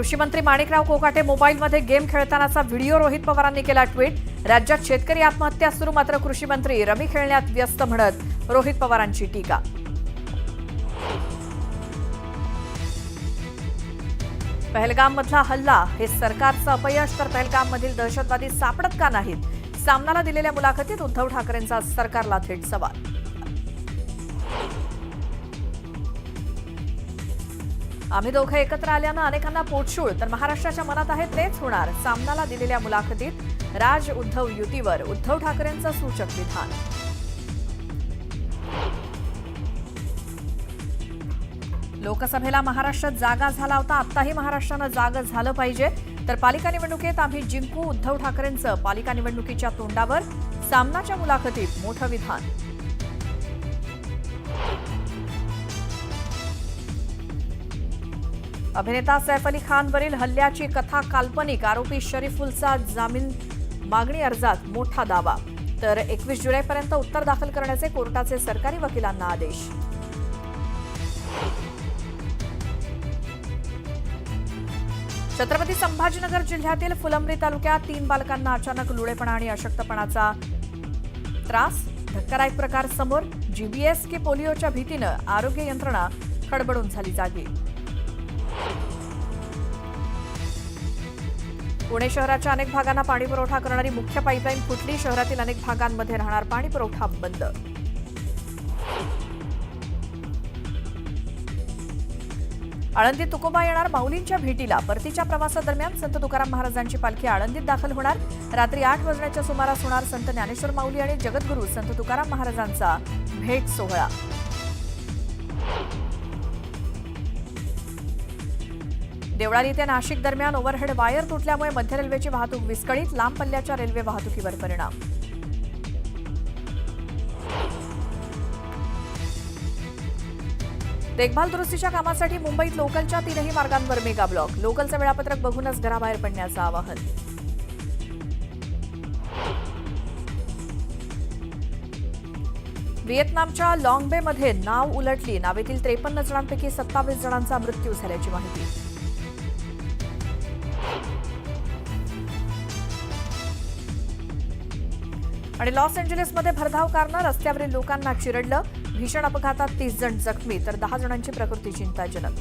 कृषी मंत्री माणिकराव कोकाटे मोबाईलमध्ये गेम खेळतानाचा व्हिडिओ रोहित पवारांनी केला ट्विट। राज्यात शेतकरी आत्महत्या सुरू, मात्र कृषी मंत्री रमी खेळण्यात व्यस्त म्हणत रोहित पवारांची टीका। पहलगाममधला हल्ला हे सरकारचं अपयश, तर पहलगाममधील दहशतवादी सापडत का नाहीत? सामनाला दिलेल्या मुलाखतीत उद्धव ठाकरेंचा सरकारला थेट सवाल। आम्ही दोघे एकत्र आल्यानं अनेकांना पोटशूळ, तर महाराष्ट्राच्या मनात आहे तेच होणार। सामनाला दिलेल्या मुलाखतीत राज उद्धव युतीवर उद्धव ठाकरेंचं सूचक विधान। लोकसभेला महाराष्ट्र जागा झाला होता, आत्ताही महाराष्ट्रानं जागा झालं पाहिजे, तर पालिका निवडणुकीत आम्ही जिंकू, उद्धव ठाकरेंचं पालिका निवडणुकीच्या तोंडावर सामनाच्या मुलाखतीत मोठं विधान। अभिनेता सैफ अली खानवरील हल्ल्याची कथा काल्पनिक, आरोपी शरीफुलचा जामीन मागणी अर्जात मोठा दावा, तर 21 जुलैपर्यंत उत्तर दाखल करण्याचे कोर्टाचे सरकारी वकिलांना आदेश। छत्रपती संभाजीनगर जिल्ह्यातील फुलंब्री तालुक्यात 3 बालकांना अचानक लुळेपणा आणि अशक्तपणाचा त्रास, धक्कादायक प्रकार समोर। जीबीएस की पोलिओच्या भीतीनं आरोग्य यंत्रणा खडबडून झाली जागी। पुणे शहराच्या अनेक भागांना पाणी पुरवठा करणारी मुख्य पाईपलाईन फुटली, शहरातील अनेक भागांमध्ये राहणार पाणी पुरवठा बंद। आळंदीत तुकोबा येणार माऊलींच्या भेटीला, परतीच्या प्रवासादरम्यान संत तुकाराम महाराजांची पालखी आळंदीत दाखल होणार। रात्री 8 वाजण्याच्या सुमारास होणार संत ज्ञानेश्वर माऊली आणि जगद्गुरू संत तुकाराम महाराजांचा भेट सोहळा। देवळाली ते नाशिक दरम्यान ओव्हरहेड वायर तुटल्यामुळे मध्य रेल्वेची वाहतूक विस्कळीत, लांब पल्ल्याच्या रेल्वे वाहतुकीवर परिणाम। देखभाल दुरुस्तीच्या कामासाठी मुंबईत लोकलच्या 3ही मार्गांवर मेगा ब्लॉक, लोकलचं वेळापत्रक बघूनच घराबाहेर पडण्याचं आवाहन। व्हिएतनामच्या लॉंगबेमध्ये नाव उलटली, नावेतील 53 जणांपैकी 27 जणांचा मृत्यू झाल्याची माहिती। आणि लॉस एंजेलिसमध्ये भरधाव कारनं रस्त्यावरील लोकांना चिरडलं, भीषण अपघातात 30 जण जखमी, तर 10 जणांची प्रकृती चिंताजनक।